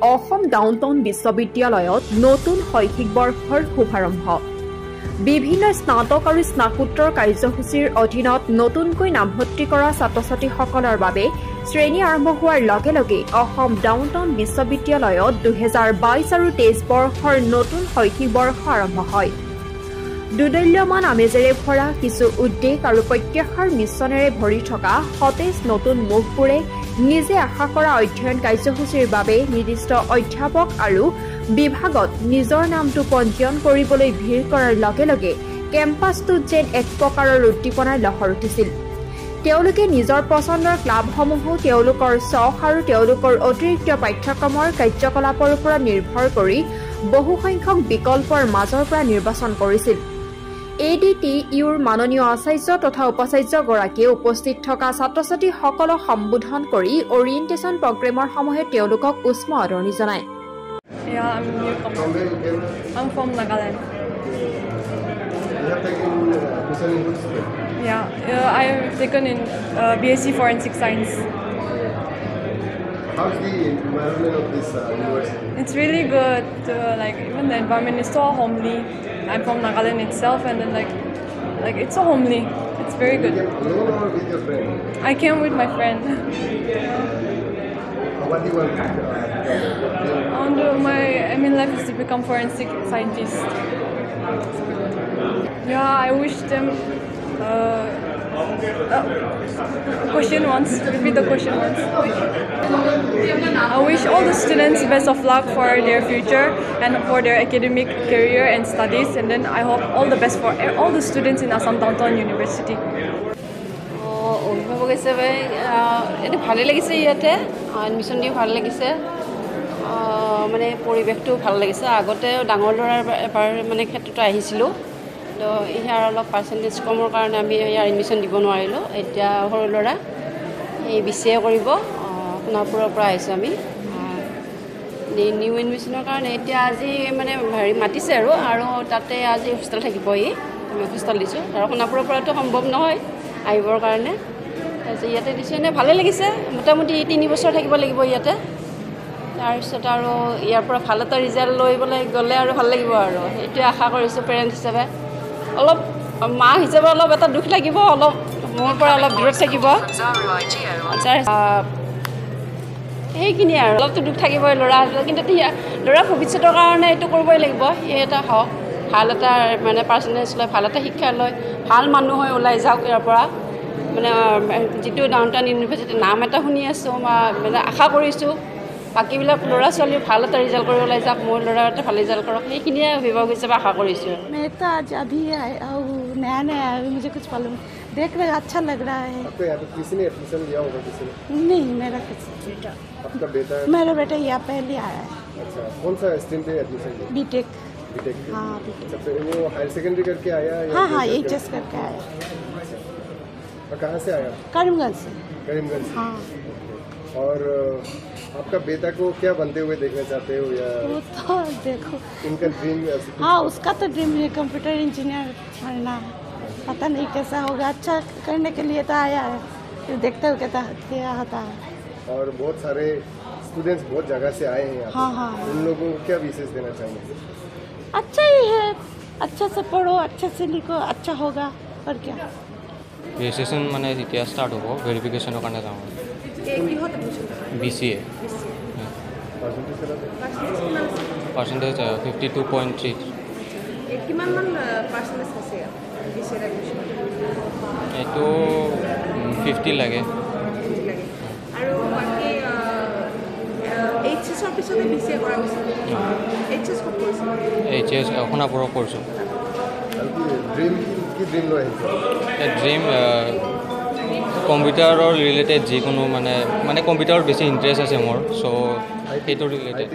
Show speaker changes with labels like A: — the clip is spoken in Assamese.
A: অসম ডাউনটাউন বিশ্ববিদ্যালয়ত নতুন শৈক্ষিক বৰ্ষৰ শুভাৰম্ভ বিভিন্ন স্নাতক আৰু স্নাতকোত্তৰ কাৰ্যসূচীৰ অধীনত নতুনকৈ নামভৰ্তি কৰা ছাত্ৰ-ছাত্ৰীসকলৰ বাবে শ্ৰেণী আৰম্ভ হোৱাৰ লগে লগে অসম ডাউনটাউন বিশ্ববিদ্যালয়ত 2022 আৰু 23 বৰ্ষৰ নতুন শৈক্ষিক বৰ্ষ আৰম্ভ হয়। দুদল্যমান আমেজেৰে ভৰা কিছু উদ্বেগ আৰু প্ৰত্যাশাৰ মিশ্ৰণেৰে ভৰি থকা সতেজ নতুন মুখবোৰে নিজে আশা কৰা অধ্যয়ন কাৰ্যসূচীৰ বাবে নিৰ্দিষ্ট অধ্যাপক আৰু বিভাগত নিজৰ নামটো পঞ্জীয়ন কৰিবলৈ ভিৰ কৰাৰ লগে লগে কেম্পাছটোত যেন এক প্ৰকাৰৰ উদ্দীপনাৰ লহৰ উঠিছিল। তেওঁলোকে নিজৰ পচন্দৰ ক্লাবসমূহো তেওঁলোকৰ চখ আৰু তেওঁলোকৰ অতিৰিক্ত পাঠ্যক্ৰমৰ কাৰ্যকলাপৰ ওপৰত নিৰ্ভৰ কৰি বহুসংখ্যক বিকল্পৰ মাজৰ পৰা নিৰ্বাচন কৰিছিল। ADTUৰ মাননীয় আচাৰ্য তথা উপাচাৰ্যগৰাকীয়ে উপস্থিত থকা ছাত্ৰ-ছাত্ৰীসকলক সম্বোধন কৰি অৰিয়েণ্টেশ্যন প্ৰগ্ৰেমৰ সমূহে তেওঁলোকক উষ্ম আদৰণি জনায়।
B: I'm from Nagaland. I have taken in BSc Forensic Science.
C: How's the environment of this university?
B: It's really good. Even the environment is so homely. I'm from Nagaland itself, and then like it's so homely. It's very good.
C: Alone or with your friend?
B: I came with my friend.
C: What do you want?
B: My aim in life is to become forensic scientist. I wish them. Question once. Repeat the question once. I wish all the students best of luck for their future and for their academic career and studies. And then I hope all the best for all the students in Assam Downtown University.
D: অভিভাৱক হিচাপে এইটো ভালেই লাগিছে, ইয়াতে এডমিশ্যন দি ভাল লাগিছে, মানে পৰিৱেশটো ভাল লাগিছে। আগতে ডাঙৰ ল'ৰাৰ এবাৰ মানে ক্ষেত্ৰতো আহিছিলোঁ, তো ইয়াৰ অলপ পাৰ্চেণ্টেজ কমৰ কাৰণে আমি ইয়াৰ এডমিশ্যন দিব নোৱাৰিলোঁ। এতিয়া সৰু ল'ৰা এই BCA কৰিব, সোণাপুৰৰ পৰা আহিছোঁ আমি নিউ এডমিশ্যনৰ কাৰণে। এতিয়া আজি মানে মাতিছে আৰু তাতে আজি হোষ্টেল থাকিবহি, আমি হোষ্টেল দিছোঁ। আৰু সোণাপুৰৰ পৰাতো সম্ভৱ নহয় আহিবৰ কাৰণে, তাৰপিছত ইয়াতে দিছোঁ। এনেই ভালেই লাগিছে। মোটামুটি 3 বছৰ থাকিব লাগিব ইয়াতে, তাৰপিছত আৰু ইয়াৰ পৰা ভাল এটা ৰিজাল্ট লৈ গ'লে আৰু ভাল লাগিব আৰু এইটোৱে আশা কৰিছোঁ। পেৰেণ্টছ হিচাপে অলপ, মা হিচাপে অলপ এটা দুখ লাগিব, অলপ মোৰ পৰা অলপ দূৰত থাকিব সেইখিনিয়ে আৰু অলপতো দুখ থাকিবই ল'ৰা, কিন্তু ল'ৰা ভৱিষ্যতৰ কাৰণে এইটো কৰিবই লাগিব। এই এটা হওক, ভাল এটা মানে পাৰ্চেণ্টেজ লৈ, ভাল এটা শিক্ষা লৈ, ভাল মানুহ হৈ ওলাই যাওক ইয়াৰ পৰা। মানে যিটো ডাউনটাউন ইউনিভাৰ্চিটিৰ নাম এটা শুনি আছোঁ, মানে আশা কৰিছোঁ বাকীবিলাক ল'ৰা ছোৱালী ভাল এটা ৰিজাল্ট কৰি ওলাই যাওক, মোৰ ল'ৰা এটা ভাল ৰিজাল্ট কৰক, সেইখিনিয়ে অভিভাৱক হিচাপে আশা কৰিছোঁ।
E: मैं तो आज अभी नया नया है, मुझे कुछ मालूम देख रहे अच्छा लग रहा है।
C: आपको यहाँ पे किसी ने एडमिशन लिया होगा? किसी ने?
E: नहीं, मेरा बेटा।
C: आपका बेटा?
E: मेरा बेटा यहाँ पहले आया है।
C: अच्छा, कौन सा स्ट्रीम पे एडमिशन लिया?
E: बीटेक।
C: बीटेक?
E: हाँ, बीटेक।
C: अच्छा, वो हायर सेकेंडरी करके आया?
E: हाँ, HS करके आया।
C: और कहाँ से आया?
E: करीमगंज से।
C: करीमगंज से?
E: हाँ।
C: और आपका बेटा को क्या बनते हुए देखना चाहते हो? या
E: वो तो देखो
C: इनका ड्रीम?
E: हाँ, उसका तो ड्रीम है कंप्यूटर इंजीनियर बनना है। पता नहीं कैसा होगा, अच्छा करने के लिए तो आया है, फिर देखते हो क्या होता है।
C: और बहुत सारे स्टूडेंट्स बहुत जगह से आए हैं।
E: हाँ।
C: उन लोगों को क्या विशेष देना चाहेंगे?
E: अच्छा ही है, अच्छा से पढ़ो, अच्छे से लिखो, अच्छा होगा। और क्या
F: ৰেজিষ্ট্ৰেশ্যন মানে এতিয়া ষ্টাৰ্ট হ'ব, ভেৰিফিকেশ্যনৰ কাৰণে যাওঁ। BCA percentage 52.3। এইটো 50 লাগে। HS সোণাপুৰত কৰিছোঁ। ড্ৰিম কম্পিউটাৰৰ ৰিলেটেড যিকোনো মানে কম্পিউটাৰত বেছি ইণ্টাৰেষ্ট আছে মোৰ, চ' সেইটো ৰিলেটেড।